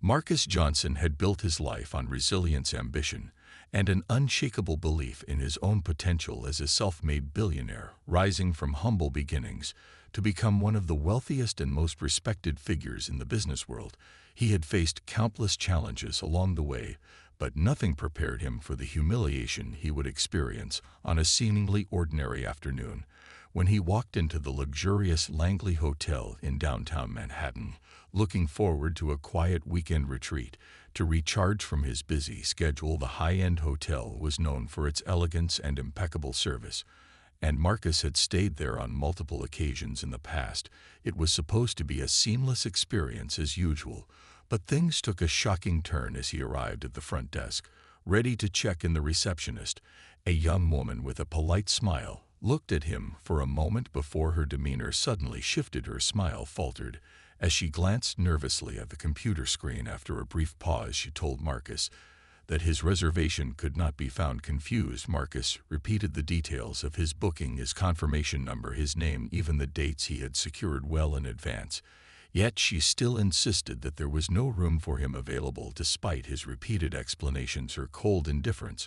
Marcus Johnson had built his life on resilience, ambition, and an unshakable belief in his own potential as a self-made billionaire, rising from humble beginnings to become one of the wealthiest and most respected figures in the business world. He had faced countless challenges along the way, but nothing prepared him for the humiliation he would experience on a seemingly ordinary afternoon when he walked into the luxurious Langley Hotel in downtown Manhattan, looking forward to a quiet weekend retreat to recharge from his busy schedule. The high-end hotel was known for its elegance and impeccable service, and Marcus had stayed there on multiple occasions in the past. It was supposed to be a seamless experience as usual, but things took a shocking turn as he arrived at the front desk, ready to check in. The receptionist, a young woman with a polite smile, looked at him for a moment before her demeanor suddenly shifted. Her smile faltered as she glanced nervously at the computer screen. After a brief pause, she told Marcus that his reservation could not be found. Confused, Marcus repeated the details of his booking, his confirmation number, his name, even the dates he had secured well in advance. Yet she still insisted that there was no room for him available. Despite his repeated explanations, her cold indifference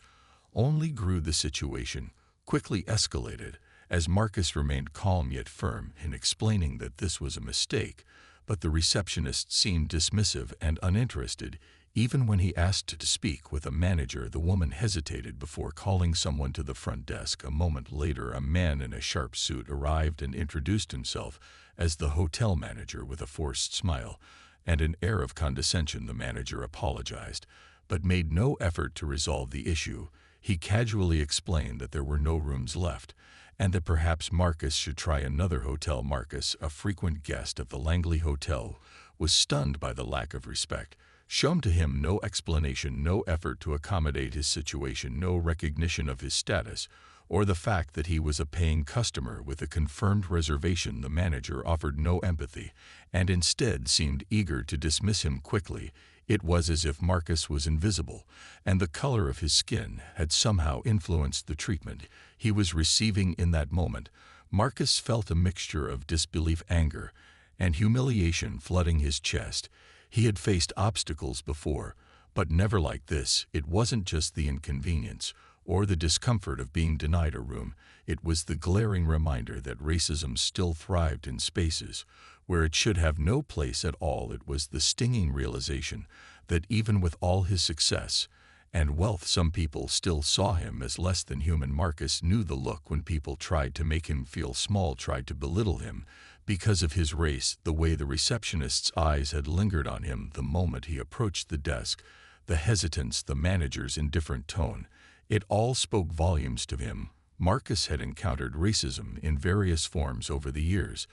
only grew. The situation quickly escalated as Marcus remained calm yet firm in explaining that this was a mistake, but the receptionist seemed dismissive and uninterested. Even when he asked to speak with a manager, the woman hesitated before calling someone to the front desk. A moment later, a man in a sharp suit arrived and introduced himself as the hotel manager. With a forced smile and an air of condescension, the manager apologized, but made no effort to resolve the issue. He casually explained that there were no rooms left, and that perhaps Marcus should try another hotel. Marcus, a frequent guest at the Langley Hotel, was stunned by the lack of respect shown to him. No explanation, no effort to accommodate his situation, no recognition of his status, or the fact that he was a paying customer with a confirmed reservation. The manager offered no empathy, and instead seemed eager to dismiss him quickly. It was as if Marcus was invisible, and the color of his skin had somehow influenced the treatment he was receiving in that moment. Marcus felt a mixture of disbelief, anger, and humiliation flooding his chest. He had faced obstacles before, but never like this. It wasn't just the inconvenience or the discomfort of being denied a room. It was the glaring reminder that racism still thrived in spaces where it should have no place at all. It was the stinging realization that even with all his success and wealth, some people still saw him as less than human. Marcus knew the look when people tried to make him feel small, tried to belittle him because of his race. The way the receptionist's eyes had lingered on him the moment he approached the desk, the hesitance, the manager's indifferent tone, it all spoke volumes to him. Marcus had encountered racism in various forms over the years,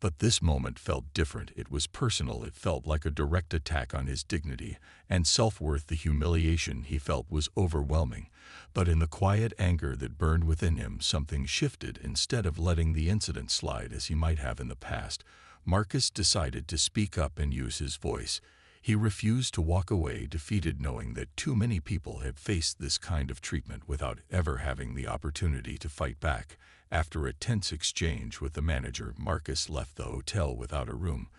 but this moment felt different. It was personal. It felt like a direct attack on his dignity and self-worth. The humiliation he felt was overwhelming, but in the quiet anger that burned within him, something shifted. Instead of letting the incident slide as he might have in the past, Marcus decided to speak up and use his voice. He refused to walk away defeated, knowing that too many people had faced this kind of treatment without ever having the opportunity to fight back. After a tense exchange with the manager, Marcus left the hotel without a room,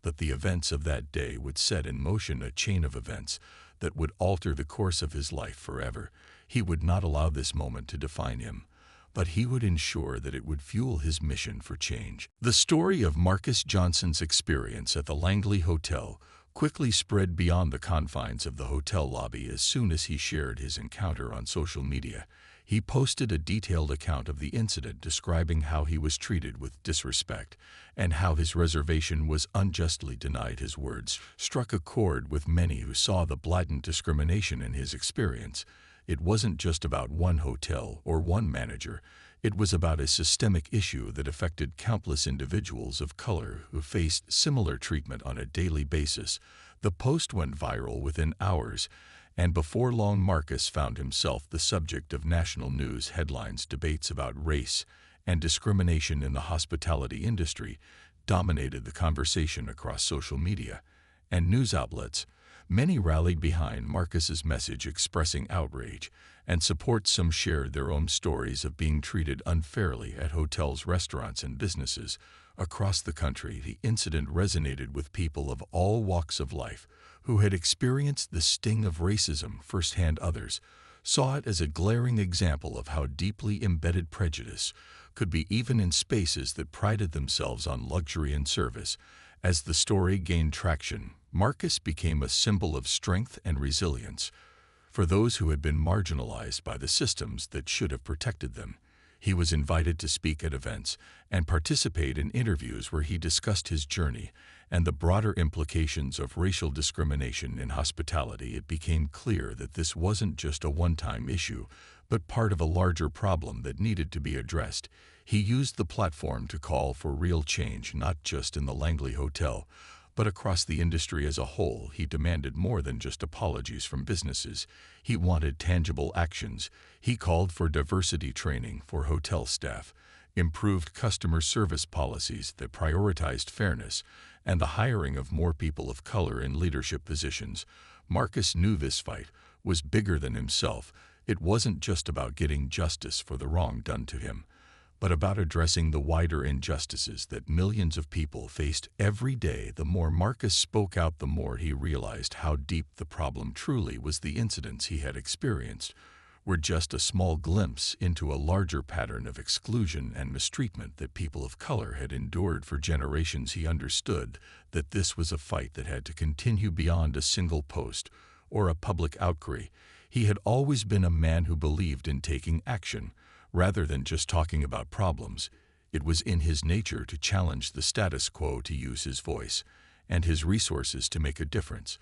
but the events of that day would set in motion a chain of events that would alter the course of his life forever. He would not allow this moment to define him, but he would ensure that it would fuel his mission for change. The story of Marcus Johnson's experience at the Langley Hotel quickly spread beyond the confines of the hotel lobby. As soon as he shared his encounter on social media, he posted a detailed account of the incident, describing how he was treated with disrespect and how his reservation was unjustly denied. His words struck a chord with many who saw the blatant discrimination in his experience. It wasn't just about one hotel or one manager. It was about a systemic issue that affected countless individuals of color who faced similar treatment on a daily basis. The post went viral within hours, and before long Marcus found himself the subject of national news headlines. Debates about race and discrimination in the hospitality industry dominated the conversation across social media and news outlets. Many rallied behind Marcus's message, expressing outrage and support. Some shared their own stories of being treated unfairly at hotels, restaurants, and businesses Across the country, the incident resonated with people of all walks of life who had experienced the sting of racism firsthand. Others saw it as a glaring example of how deeply embedded prejudice could be even in spaces that prided themselves on luxury and service. As the story gained traction, Marcus became a symbol of strength and resilience for those who had been marginalized by the systems that should have protected them. He was invited to speak at events and participate in interviews where he discussed his journey and the broader implications of racial discrimination in hospitality. It became clear that this wasn't just a one-time issue, but part of a larger problem that needed to be addressed. He used the platform to call for real change, not just in the Langley Hotel, but across the industry as a whole. He demanded more than just apologies from businesses. He wanted tangible actions. He called for diversity training for hotel staff, improved customer service policies that prioritized fairness, and the hiring of more people of color in leadership positions. Marcus knew this fight was bigger than himself. It wasn't just about getting justice for the wrong done to him, but about addressing the wider injustices that millions of people faced every day. The more Marcus spoke out, the more he realized how deep the problem truly was. The incidents he had experienced were just a small glimpse into a larger pattern of exclusion and mistreatment that people of color had endured for generations. He understood that this was a fight that had to continue beyond a single post or a public outcry. He had always been a man who believed in taking action, rather than just talking about problems. It was in his nature to challenge the status quo, to use his voice and his resources to make a difference.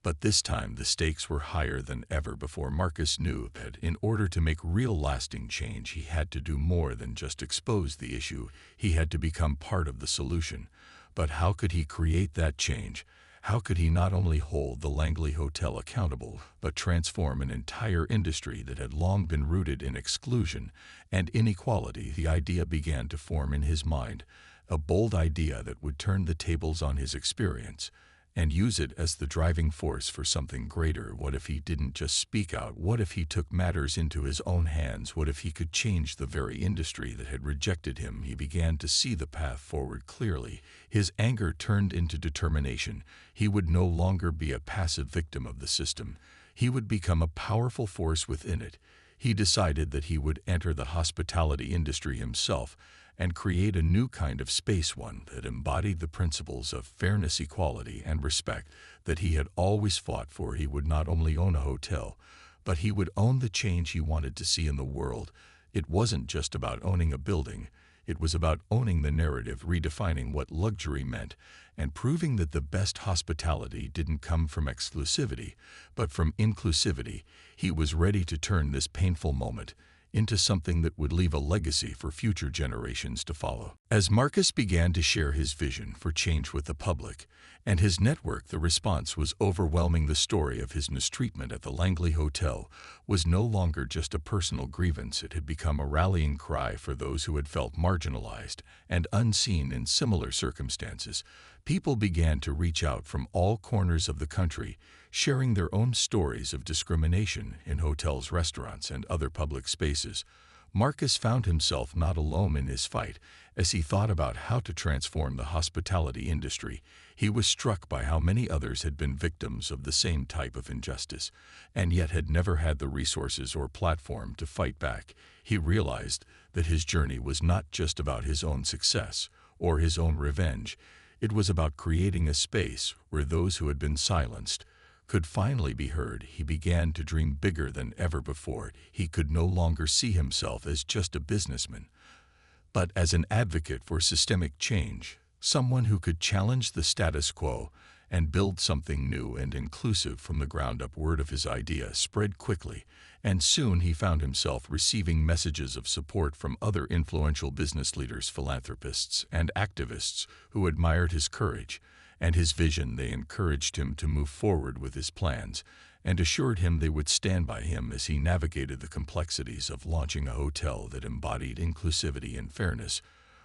But this time the stakes were higher than ever before. Marcus knew that in order to make real lasting change, he had to do more than just expose the issue. He had to become part of the solution. But how could he create that change? How could he not only hold the Langley Hotel accountable, but transform an entire industry that had long been rooted in exclusion and inequality? The idea began to form in his mind, a bold idea that would turn the tables on his experience and use it as the driving force for something greater. What if he didn't just speak out? What if he took matters into his own hands? What if he could change the very industry that had rejected him? He began to see the path forward clearly. His anger turned into determination. He would no longer be a passive victim of the system. He would become a powerful force within it. He decided that he would enter the hospitality industry himself and create a new kind of space, one that embodied the principles of fairness, equality, and respect that he had always fought for. He would not only own a hotel, but he would own the change he wanted to see in the world. It wasn't just about owning a building. It was about owning the narrative, redefining what luxury meant, and proving that the best hospitality didn't come from exclusivity, but from inclusivity. He was ready to turn this painful moment into something that would leave a legacy for future generations to follow. As Marcus began to share his vision for change with the public and his network, the response was overwhelming. The story of his mistreatment at the Langley Hotel was no longer just a personal grievance. It had become a rallying cry for those who had felt marginalized and unseen in similar circumstances. People began to reach out from all corners of the country, sharing their own stories of discrimination in hotels, restaurants, and other public spaces. Marcus found himself not alone in his fight. As he thought about how to transform the hospitality industry, he was struck by how many others had been victims of the same type of injustice, and yet had never had the resources or platform to fight back. He realized that his journey was not just about his own success or his own revenge. It was about creating a space where those who had been silenced could finally be heard. He began to dream bigger than ever before. He could no longer see himself as just a businessman, but as an advocate for systemic change, someone who could challenge the status quo and build something new and inclusive from the ground up. Word of his idea spread quickly, and soon he found himself receiving messages of support from other influential business leaders, philanthropists, and activists who admired his courage and his vision. They encouraged him to move forward with his plans and assured him they would stand by him as he navigated the complexities of launching a hotel that embodied inclusivity and fairness.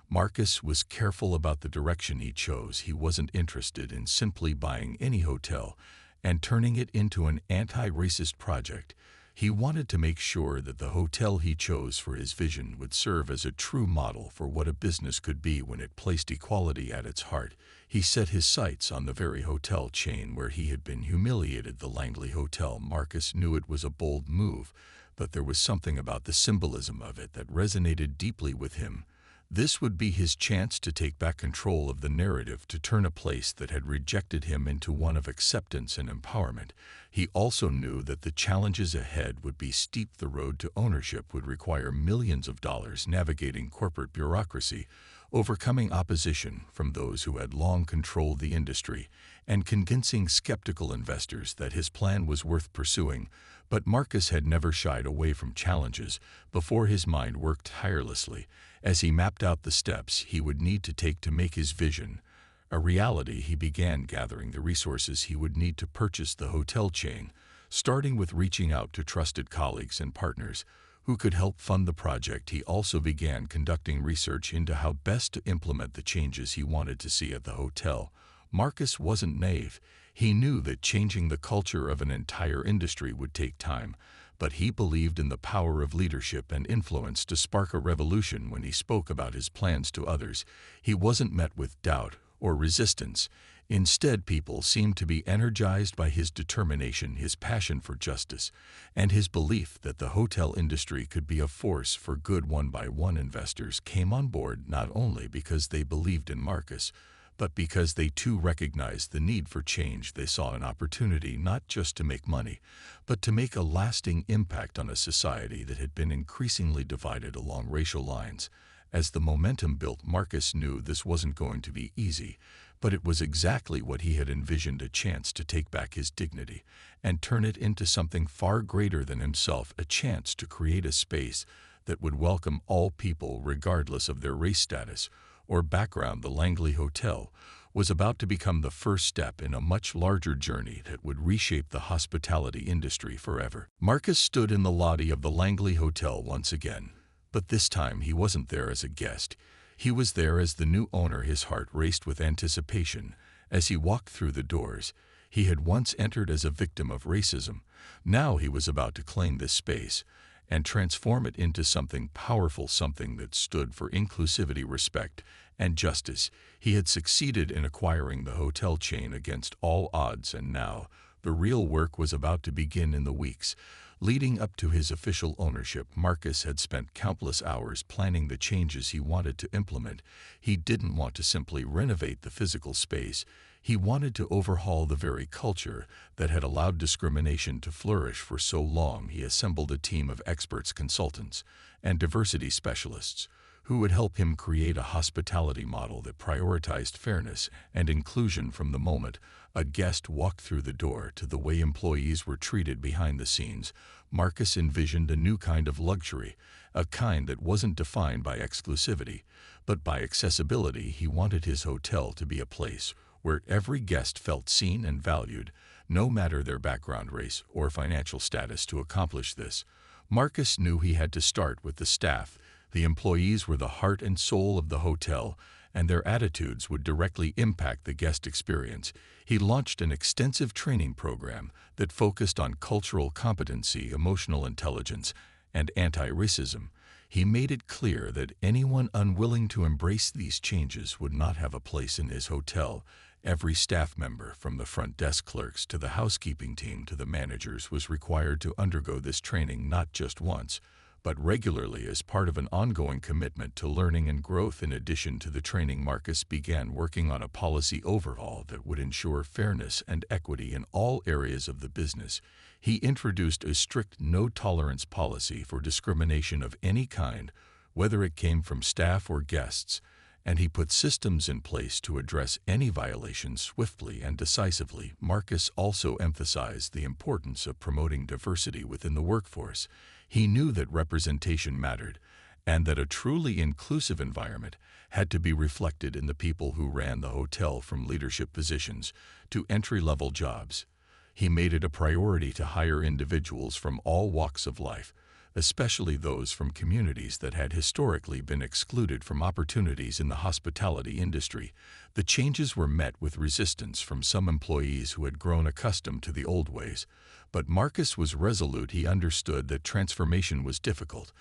Marcus was careful about the direction he chose. He wasn't interested in simply buying any hotel and turning it into an anti-racist project. He wanted to make sure that the hotel he chose for his vision would serve as a true model for what a business could be when it placed equality at its heart. He set his sights on the very hotel chain where he had been humiliated, the Langley Hotel. Marcus knew it was a bold move, but there was something about the symbolism of it that resonated deeply with him. This would be his chance to take back control of the narrative, to turn a place that had rejected him into one of acceptance and empowerment. He also knew that the challenges ahead would be steep. The road to ownership would require millions of dollars, navigating corporate bureaucracy, overcoming opposition from those who had long controlled the industry, and convincing skeptical investors that his plan was worth pursuing. But Marcus had never shied away from challenges. Before, his mind worked tirelessly as he mapped out the steps he would need to take to make his vision a reality. He began gathering the resources he would need to purchase the hotel chain, starting with reaching out to trusted colleagues and partners who could help fund the project. He also began conducting research into how best to implement the changes he wanted to see at the hotel. Marcus wasn't naive. He knew that changing the culture of an entire industry would take time, but he believed in the power of leadership and influence to spark a revolution. When he spoke about his plans to others, he wasn't met with doubt or resistance. Instead, people seemed to be energized by his determination, his passion for justice, and his belief that the hotel industry could be a force for good. One by one, investors came on board, not only because they believed in Marcus, but because they too recognized the need for change. They saw an opportunity not just to make money, but to make a lasting impact on a society that had been increasingly divided along racial lines. As the momentum built, Marcus knew this wasn't going to be easy, but it was exactly what he had envisioned: a chance to take back his dignity and turn it into something far greater than himself, a chance to create a space that would welcome all people regardless of their race, status, or background. The Langley Hotel was about to become the first step in a much larger journey that would reshape the hospitality industry forever. Marcus stood in the lobby of the Langley Hotel once again, but this time he wasn't there as a guest. He was there as the new owner. His heart raced with anticipation as he walked through the doors. He had once entered as a victim of racism. Now he was about to claim this space and transform it into something powerful, something that stood for inclusivity, respect, and justice. He had succeeded in acquiring the hotel chain against all odds, and now the real work was about to begin. In the weeks leading up to his official ownership, Marcus had spent countless hours planning the changes he wanted to implement. He didn't want to simply renovate the physical space. He wanted to overhaul the very culture that had allowed discrimination to flourish for so long. He assembled a team of experts, consultants, and diversity specialists who would help him create a hospitality model that prioritized fairness and inclusion. From the moment a guest walked through the door to the way employees were treated behind the scenes, Marcus envisioned a new kind of luxury, a kind that wasn't defined by exclusivity, but by accessibility. He wanted his hotel to be a place where every guest felt seen and valued, no matter their background, race, or financial status. To accomplish this, Marcus knew he had to start with the staff. The employees were the heart and soul of the hotel, and their attitudes would directly impact the guest experience. He launched an extensive training program that focused on cultural competency, emotional intelligence, and anti-racism. He made it clear that anyone unwilling to embrace these changes would not have a place in his hotel. Every staff member, from the front desk clerks to the housekeeping team to the managers, was required to undergo this training not just once, but regularly, as part of an ongoing commitment to learning and growth. In addition to the training, Marcus began working on a policy overhaul that would ensure fairness and equity in all areas of the business. He introduced a strict no-tolerance policy for discrimination of any kind, whether it came from staff or guests, and he put systems in place to address any violations swiftly and decisively. Marcus also emphasized the importance of promoting diversity within the workforce. He knew that representation mattered, and that a truly inclusive environment had to be reflected in the people who ran the hotel, from leadership positions to entry-level jobs. He made it a priority to hire individuals from all walks of life. especially those from communities that had historically been excluded from opportunities in the hospitality industry. The changes were met with resistance from some employees who had grown accustomed to the old ways. But Marcus was resolute. He understood that transformation was difficult,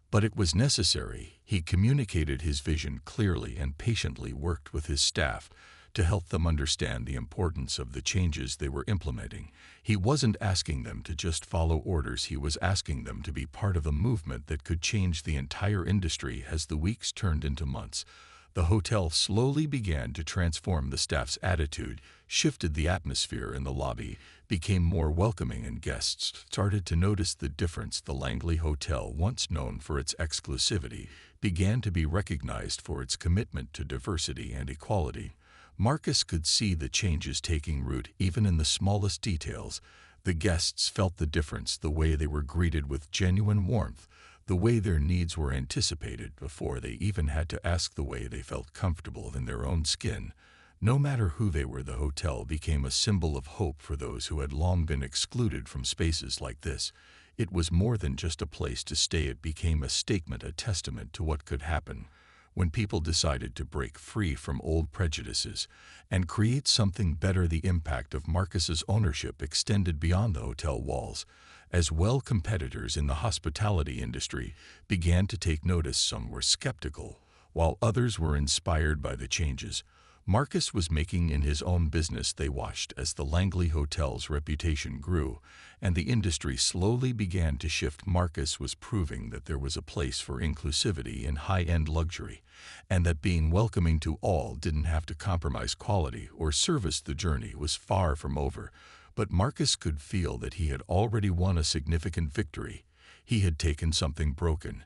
but it was necessary. He communicated his vision clearly and patiently worked with his staff to help them understand the importance of the changes they were implementing. He wasn't asking them to just follow orders. He was asking them to be part of a movement that could change the entire industry. As the weeks turned into months, the hotel slowly began to transform. The staff's attitude shifted, the atmosphere in the lobby became more welcoming, and guests started to notice the difference. The Langley Hotel, once known for its exclusivity, began to be recognized for its commitment to diversity and equality. Marcus could see the changes taking root even in the smallest details. The guests felt the difference, the way they were greeted with genuine warmth, the way their needs were anticipated before they even had to ask, the way they felt comfortable in their own skin. No matter who they were, the hotel became a symbol of hope for those who had long been excluded from spaces like this. It was more than just a place to stay. It became a statement, a testament to what could happen when people decided to break free from old prejudices and create something better. The impact of Marcus's ownership extended beyond the hotel walls. As well, competitors in the hospitality industry began to take notice. Some were skeptical, while others were inspired by the changes Marcus was making in his own business. They watched as the Langley Hotel's reputation grew, and the industry slowly began to shift. Marcus was proving that there was a place for inclusivity in high-end luxury, and that being welcoming to all didn't have to compromise quality or service. The journey was far from over, but Marcus could feel that he had already won a significant victory. He had taken something broken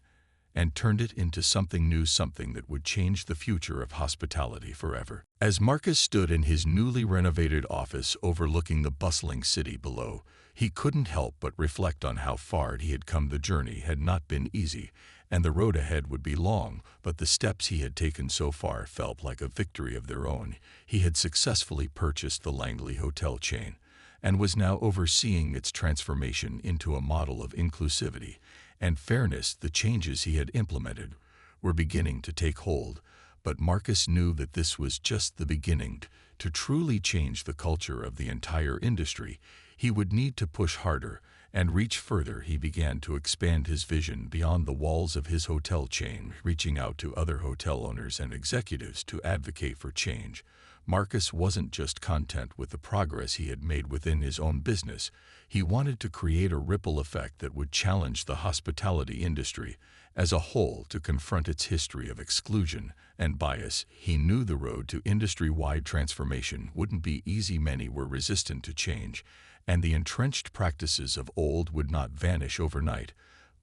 and turned it into something new, something that would change the future of hospitality forever. As Marcus stood in his newly renovated office overlooking the bustling city below, he couldn't help but reflect on how far he had come. The journey had not been easy, and the road ahead would be long, but the steps he had taken so far felt like a victory of their own. He had successfully purchased the Langley Hotel chain and was now overseeing its transformation into a model of inclusivity and fairness. The changes he had implemented were beginning to take hold, but Marcus knew that this was just the beginning. To truly change the culture of the entire industry, he would need to push harder and reach further. He began to expand his vision beyond the walls of his hotel chain, reaching out to other hotel owners and executives to advocate for change. Marcus wasn't just content with the progress he had made within his own business. He wanted to create a ripple effect that would challenge the hospitality industry as a whole to confront its history of exclusion and bias. He knew the road to industry-wide transformation wouldn't be easy. Many were resistant to change, and the entrenched practices of old would not vanish overnight.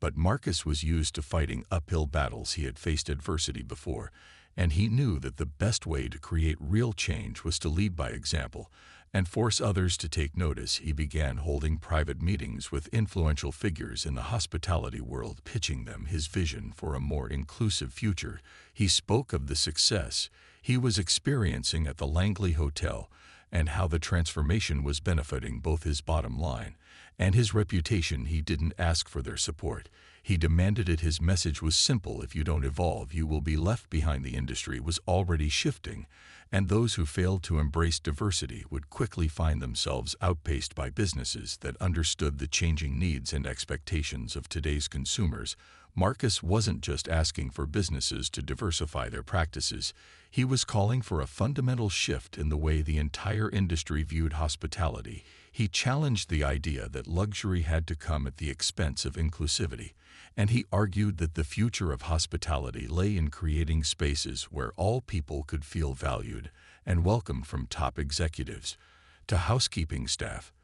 But Marcus was used to fighting uphill battles. He had faced adversity before, and he knew that the best way to create real change was to lead by example and force others to take notice. He began holding private meetings with influential figures in the hospitality world, pitching them his vision for a more inclusive future. He spoke of the success he was experiencing at the Langley Hotel and how the transformation was benefiting both his bottom line and his reputation. He didn't ask for their support. He demanded it. His message was simple: if you don't evolve, you will be left behind. The industry was already shifting, and those who failed to embrace diversity would quickly find themselves outpaced by businesses that understood the changing needs and expectations of today's consumers. Marcus wasn't just asking for businesses to diversify their practices. He was calling for a fundamental shift in the way the entire industry viewed hospitality. He challenged the idea that luxury had to come at the expense of inclusivity, and he argued that the future of hospitality lay in creating spaces where all people could feel valued and welcome, from top executives to housekeeping staff.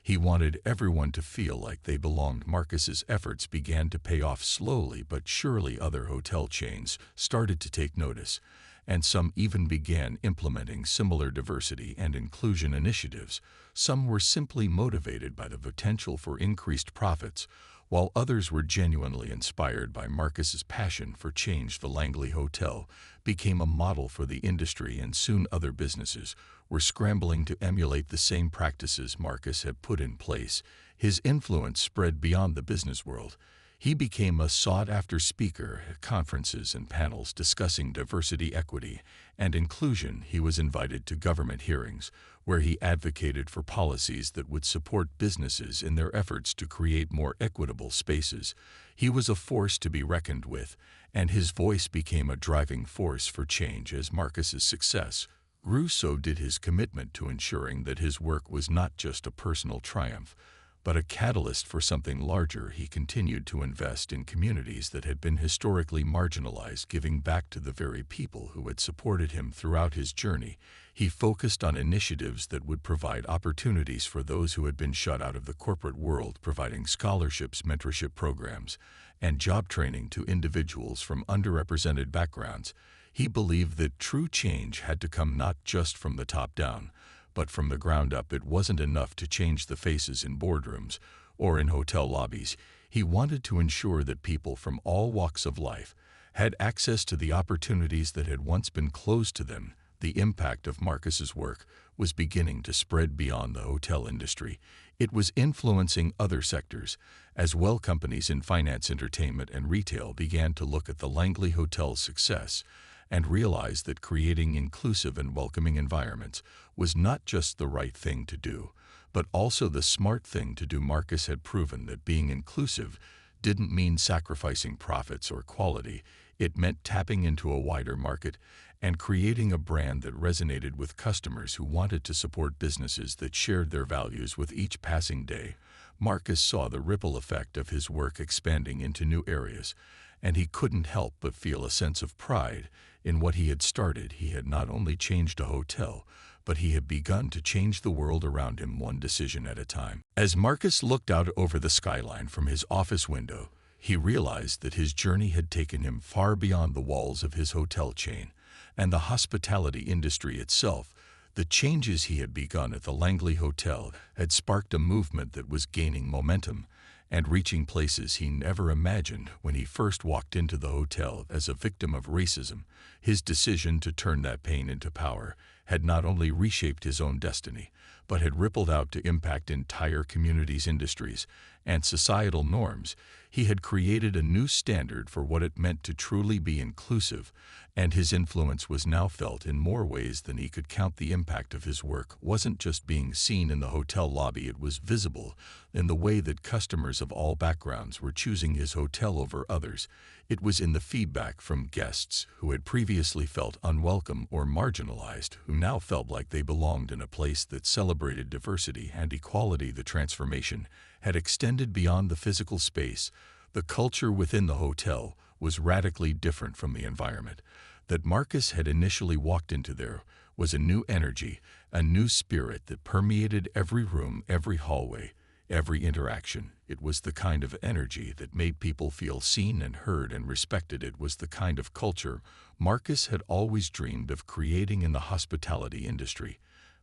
He wanted everyone to feel like they belonged. Marcus's efforts began to pay off. Slowly but surely, other hotel chains started to take notice, and some even began implementing similar diversity and inclusion initiatives. Some were simply motivated by the potential for increased profits, while others were genuinely inspired by Marcus's passion for change. The Langley Hotel became a model for the industry, and soon other businesses were scrambling to emulate the same practices Marcus had put in place. His influence spread beyond the business world. He became a sought-after speaker at conferences and panels discussing diversity, equity, and inclusion. He was invited to government hearings, where he advocated for policies that would support businesses in their efforts to create more equitable spaces. He was a force to be reckoned with, and his voice became a driving force for change. As Marcus's success grew, so did his commitment to ensuring that his work was not just a personal triumph, but a catalyst for something larger. He continued to invest in communities that had been historically marginalized, giving back to the very people who had supported him throughout his journey. He focused on initiatives that would provide opportunities for those who had been shut out of the corporate world, providing scholarships, mentorship programs, and job training to individuals from underrepresented backgrounds. He believed that true change had to come not just from the top down, but from the ground up. It wasn't enough to change the faces in boardrooms or in hotel lobbies. He wanted to ensure that people from all walks of life had access to the opportunities that had once been closed to them. The impact of Marcus's work was beginning to spread beyond the hotel industry. It was influencing other sectors as well. Companies in finance, entertainment, and retail began to look at the Langley Hotel's success and realized that creating inclusive and welcoming environments was not just the right thing to do, but also the smart thing to do. Marcus had proven that being inclusive didn't mean sacrificing profits or quality. It meant tapping into a wider market and creating a brand that resonated with customers who wanted to support businesses that shared their values. With each passing day, Marcus saw the ripple effect of his work expanding into new areas, and he couldn't help but feel a sense of pride in what he had started. He had not only changed a hotel, but he had begun to change the world around him, one decision at a time. As Marcus looked out over the skyline from his office window, he realized that his journey had taken him far beyond the walls of his hotel chain and the hospitality industry itself. The changes he had begun at the Langley Hotel had sparked a movement that was gaining momentum and reaching places he never imagined. When he first walked into the hotel as a victim of racism, his decision to turn that pain into power had not only reshaped his own destiny, but had rippled out to impact entire communities, industries, and societal norms. He had created a new standard for what it meant to truly be inclusive, and his influence was now felt in more ways than he could count. The impact of his work wasn't just being seen in the hotel lobby, it was visible in the way that customers of all backgrounds were choosing his hotel over others. It was in the feedback from guests who had previously felt unwelcome or marginalized, who now felt like they belonged in a place that celebrated diversity and equality. The transformation had extended beyond the physical space. The culture within the hotel was radically different from the environment that Marcus had initially walked into. There was a new energy, a new spirit that permeated every room, every hallway, every interaction. It was the kind of energy that made people feel seen and heard and respected. It was the kind of culture Marcus had always dreamed of creating in the hospitality industry.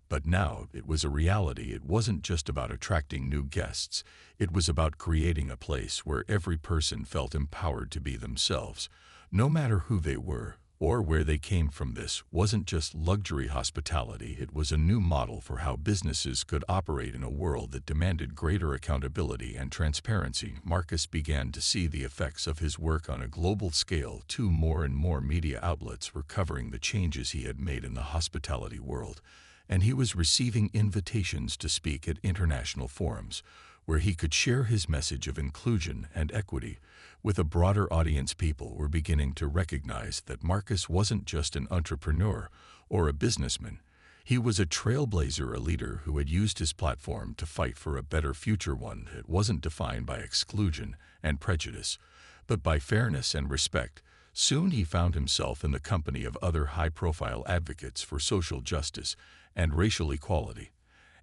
But now it was a reality. It wasn't just about attracting new guests. It was about creating a place where every person felt empowered to be themselves, no matter who they were or where they came from. This wasn't just luxury hospitality. It was a new model for how businesses could operate in a world that demanded greater accountability and transparency. Marcus began to see the effects of his work on a global scale. Too, more and more media outlets were covering the changes he had made in the hospitality world, and he was receiving invitations to speak at international forums where he could share his message of inclusion and equity with a broader audience. People were beginning to recognize that Marcus wasn't just an entrepreneur or a businessman. He was a trailblazer, a leader who had used his platform to fight for a better future, one that wasn't defined by exclusion and prejudice, but by fairness and respect. Soon he found himself in the company of other high-profile advocates for social justice and racial equality.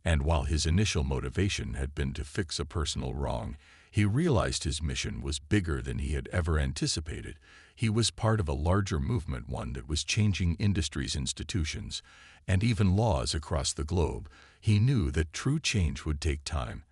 And while his initial motivation had been to fix a personal wrong, he realized his mission was bigger than he had ever anticipated. He was part of a larger movement, one that was changing industries, institutions, and even laws across the globe. He knew that true change would take time,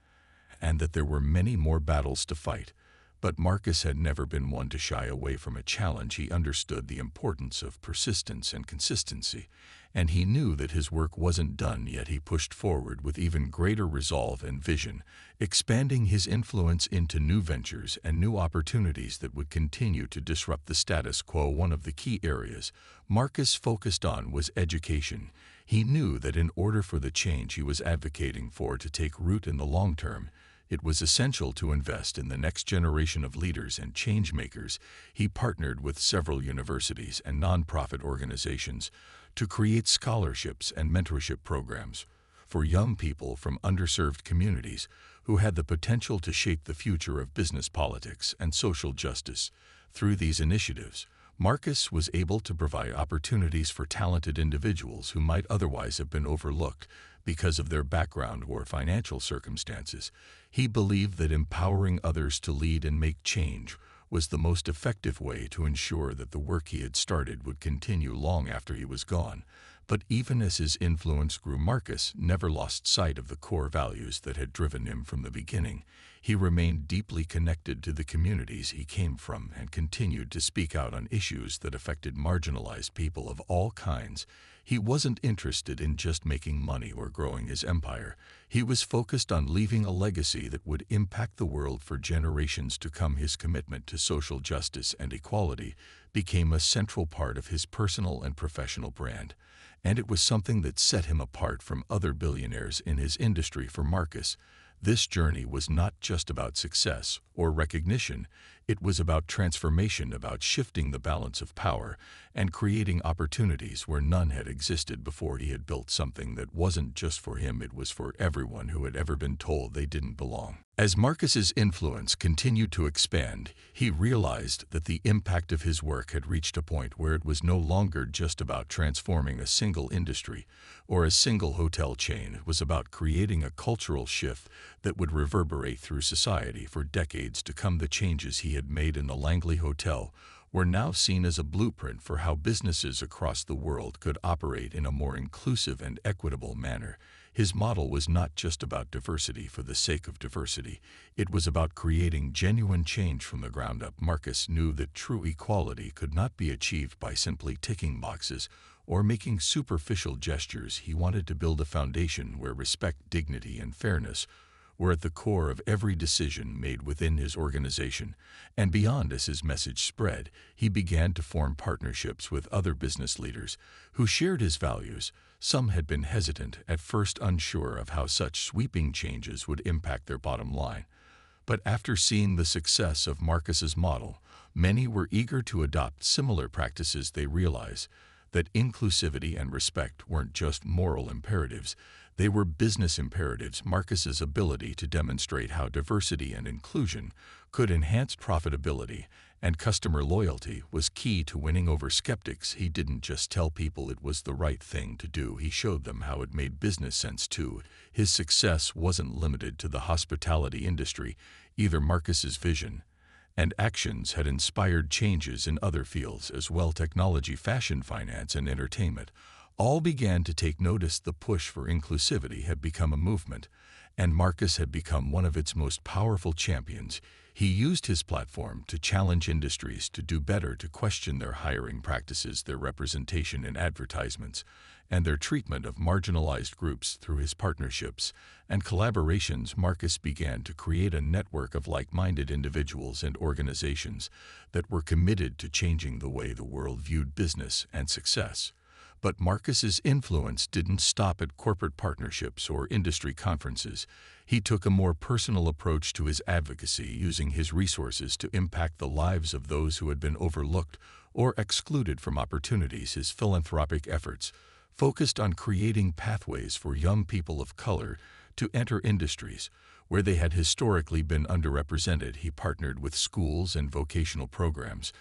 and that there were many more battles to fight. But Marcus had never been one to shy away from a challenge. He understood the importance of persistence and consistency, and he knew that his work wasn't done yet. He pushed forward with even greater resolve and vision, expanding his influence into new ventures and new opportunities that would continue to disrupt the status quo. One of the key areas Marcus focused on was education. He knew that in order for the change he was advocating for to take root in the long term, it was essential to invest in the next generation of leaders and change makers. He partnered with several universities and nonprofit organizations to create scholarships and mentorship programs for young people from underserved communities who had the potential to shape the future of business, politics, and social justice. Through these initiatives, Marcus was able to provide opportunities for talented individuals who might otherwise have been overlooked because of their background or financial circumstances. He believed that empowering others to lead and make change was the most effective way to ensure that the work he had started would continue long after he was gone. But even as his influence grew, Marcus never lost sight of the core values that had driven him from the beginning. He remained deeply connected to the communities he came from and continued to speak out on issues that affected marginalized people of all kinds. He wasn't interested in just making money or growing his empire. He was focused on leaving a legacy that would impact the world for generations to come. His commitment to social justice and equality became a central part of his personal and professional brand, and it was something that set him apart from other billionaires in his industry. For Marcus, this journey was not just about success or recognition. It was about transformation, about shifting the balance of power and creating opportunities where none had existed before. He had built something that wasn't just for him, it was for everyone who had ever been told they didn't belong. As Marcus's influence continued to expand, he realized that the impact of his work had reached a point where it was no longer just about transforming a single industry or a single hotel chain. It was about creating a cultural shift that would reverberate through society for decades to come. The changes he had made in the Langley Hotel were now seen as a blueprint for how businesses across the world could operate in a more inclusive and equitable manner. His model was not just about diversity for the sake of diversity. It was about creating genuine change from the ground up. Marcus knew that true equality could not be achieved by simply ticking boxes or making superficial gestures. He wanted to build a foundation where respect, dignity, and fairness were at the core of every decision made within his organization and beyond. As his message spread, he began to form partnerships with other business leaders who shared his values. Some had been hesitant at first, unsure of how such sweeping changes would impact their bottom line. But after seeing the success of Marcus's model, many were eager to adopt similar practices. They realized that inclusivity and respect weren't just moral imperatives, they were business imperatives. Marcus's ability to demonstrate how diversity and inclusion could enhance profitability and customer loyalty was key to winning over skeptics. He didn't just tell people it was the right thing to do, he showed them how it made business sense too. His success wasn't limited to the hospitality industry either. Marcus's vision and actions had inspired changes in other fields as well. Technology, fashion, finance, and entertainment all began to take notice. The push for inclusivity had become a movement, and Marcus had become one of its most powerful champions. He used his platform to challenge industries to do better, to question their hiring practices, their representation in advertisements, and their treatment of marginalized groups. Through his partnerships and collaborations, Marcus began to create a network of like-minded individuals and organizations that were committed to changing the way the world viewed business and success. But Marcus's influence didn't stop at corporate partnerships or industry conferences. He took a more personal approach to his advocacy, using his resources to impact the lives of those who had been overlooked or excluded from opportunities. His philanthropic efforts focused on creating pathways for young people of color to enter industries where they had historically been underrepresented. He partnered with schools and vocational programs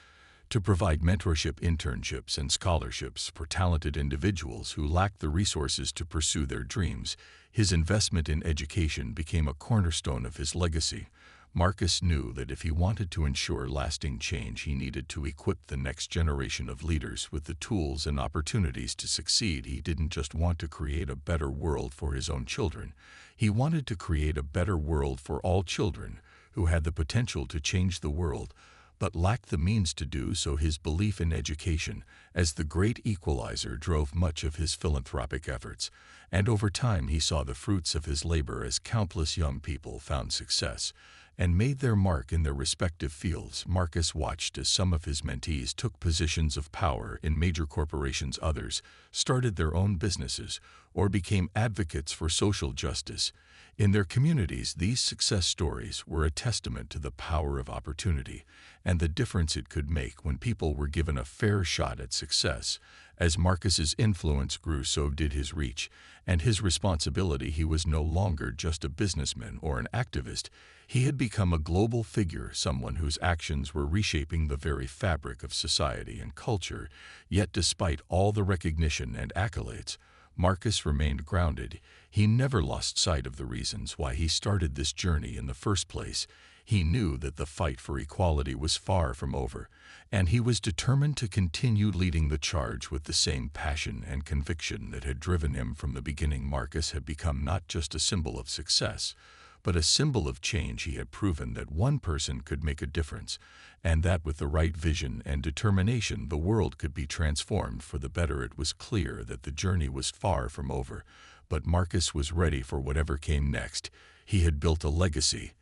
to provide mentorship, internships, and scholarships for talented individuals who lacked the resources to pursue their dreams. His investment in education became a cornerstone of his legacy. Marcus knew that if he wanted to ensure lasting change, he needed to equip the next generation of leaders with the tools and opportunities to succeed. He didn't just want to create a better world for his own children. He wanted to create a better world for all children who had the potential to change the world. but lacked the means to do so. His belief in education as the great equalizer drove much of his philanthropic efforts, and over time he saw the fruits of his labor as countless young people found success and made their mark in their respective fields. Marcus watched as some of his mentees took positions of power in major corporations, others started their own businesses or became advocates for social justice. In their communities, these success stories were a testament to the power of opportunity and the difference it could make when people were given a fair shot at success. As Marcus's influence grew, so did his reach and his responsibility. He was no longer just a businessman or an activist. He had become a global figure, someone whose actions were reshaping the very fabric of society and culture. Yet despite all the recognition and accolades, Marcus remained grounded. He never lost sight of the reasons why he started this journey in the first place. He knew that the fight for equality was far from over, and he was determined to continue leading the charge with the same passion and conviction that had driven him from the beginning. Marcus had become not just a symbol of success, but a symbol of change. He had proven that one person could make a difference, and that with the right vision and determination, the world could be transformed for the better. It was clear that the journey was far from over, but Marcus was ready for whatever came next. He had built a legacy,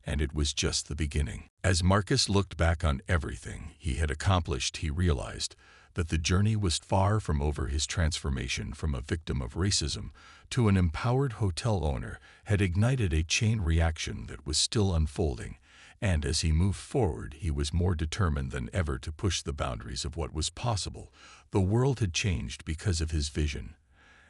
and it was just the beginning. As Marcus looked back on everything he had accomplished, he realized that the journey was far from over. His transformation from a victim of racism to an empowered hotel owner had ignited a chain reaction that was still unfolding, and as he moved forward, he was more determined than ever to push the boundaries of what was possible. The world had changed because of his vision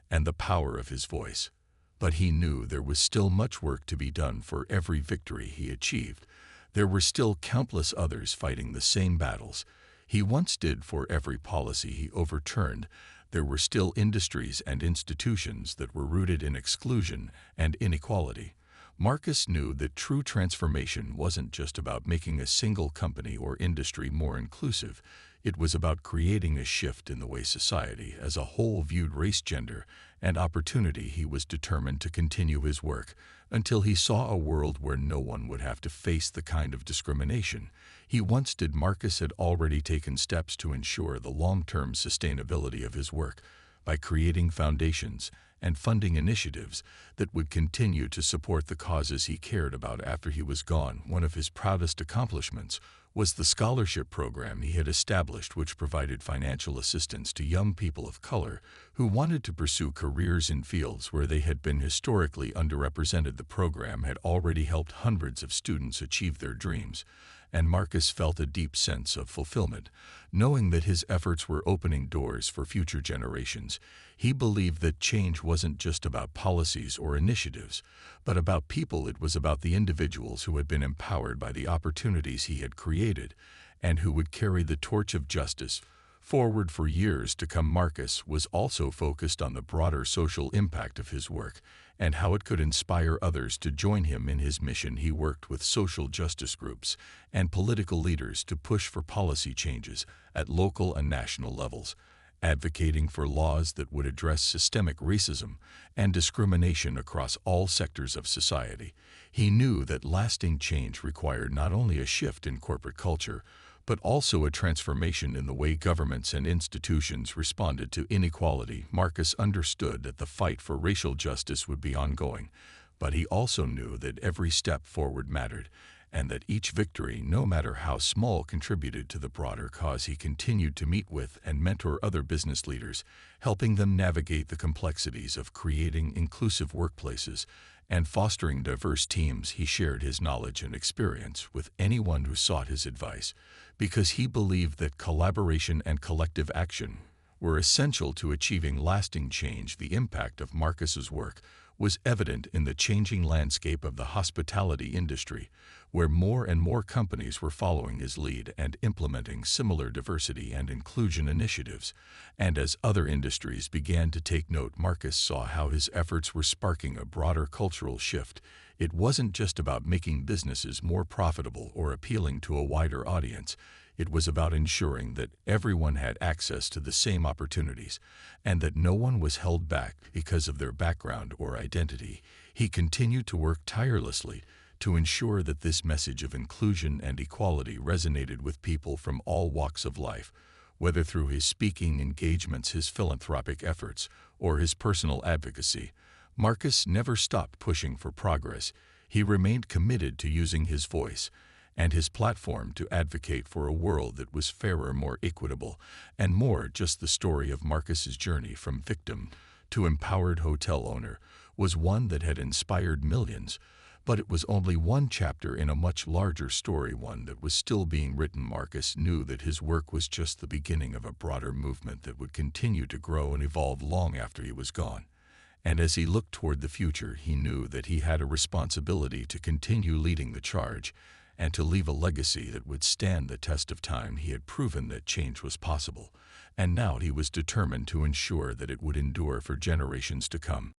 and the power of his voice, but he knew there was still much work to be done. For every victory he achieved, there were still countless others fighting the same battles he once did. For every policy he overturned, there were still industries and institutions that were rooted in exclusion and inequality. Marcus knew that true transformation wasn't just about making a single company or industry more inclusive. It was about creating a shift in the way society as a whole viewed race, gender, and opportunity. He was determined to continue his work until he saw a world where no one would have to face the kind of discrimination he once did. Marcus had already taken steps to ensure the long-term sustainability of his work by creating foundations and funding initiatives that would continue to support the causes he cared about after he was gone. One of his proudest accomplishments was the scholarship program he had established, which provided financial assistance to young people of color who wanted to pursue careers in fields where they had been historically underrepresented. The program had already helped hundreds of students achieve their dreams, and Marcus felt a deep sense of fulfillment, knowing that his efforts were opening doors for future generations. He believed that change wasn't just about policies or initiatives, but about people. It was about the individuals who had been empowered by the opportunities he had created, and who would carry the torch of justice forward for years to come. Marcus was also focused on the broader social impact of his work and how it could inspire others to join him in his mission. He worked with social justice groups and political leaders to push for policy changes at local and national levels, advocating for laws that would address systemic racism and discrimination across all sectors of society. He knew that lasting change required not only a shift in corporate culture, but also a transformation in the way governments and institutions responded to inequality. Marcus understood that the fight for racial justice would be ongoing, but he also knew that every step forward mattered, and that each victory, no matter how small, contributed to the broader cause. He continued to meet with and mentor other business leaders, helping them navigate the complexities of creating inclusive workplaces and fostering diverse teams. He shared his knowledge and experience with anyone who sought his advice, because he believed that collaboration and collective action were essential to achieving lasting change. The impact of Marcus's work was evident in the changing landscape of the hospitality industry, where more and more companies were following his lead and implementing similar diversity and inclusion initiatives. And as other industries began to take note, Marcus saw how his efforts were sparking a broader cultural shift. It wasn't just about making businesses more profitable or appealing to a wider audience. It was about ensuring that everyone had access to the same opportunities and that no one was held back because of their background or identity. He continued to work tirelessly to ensure that this message of inclusion and equality resonated with people from all walks of life, whether through his speaking engagements, his philanthropic efforts, or his personal advocacy. Marcus never stopped pushing for progress. He remained committed to using his voice and his platform to advocate for a world that was fairer, more equitable, and more just. The story of Marcus's journey from victim to empowered hotel owner was one that had inspired millions, but it was only one chapter in a much larger story, one that was still being written. Marcus knew that his work was just the beginning of a broader movement that would continue to grow and evolve long after he was gone. And as he looked toward the future, he knew that he had a responsibility to continue leading the charge and to leave a legacy that would stand the test of time. He had proven that change was possible, and now he was determined to ensure that it would endure for generations to come.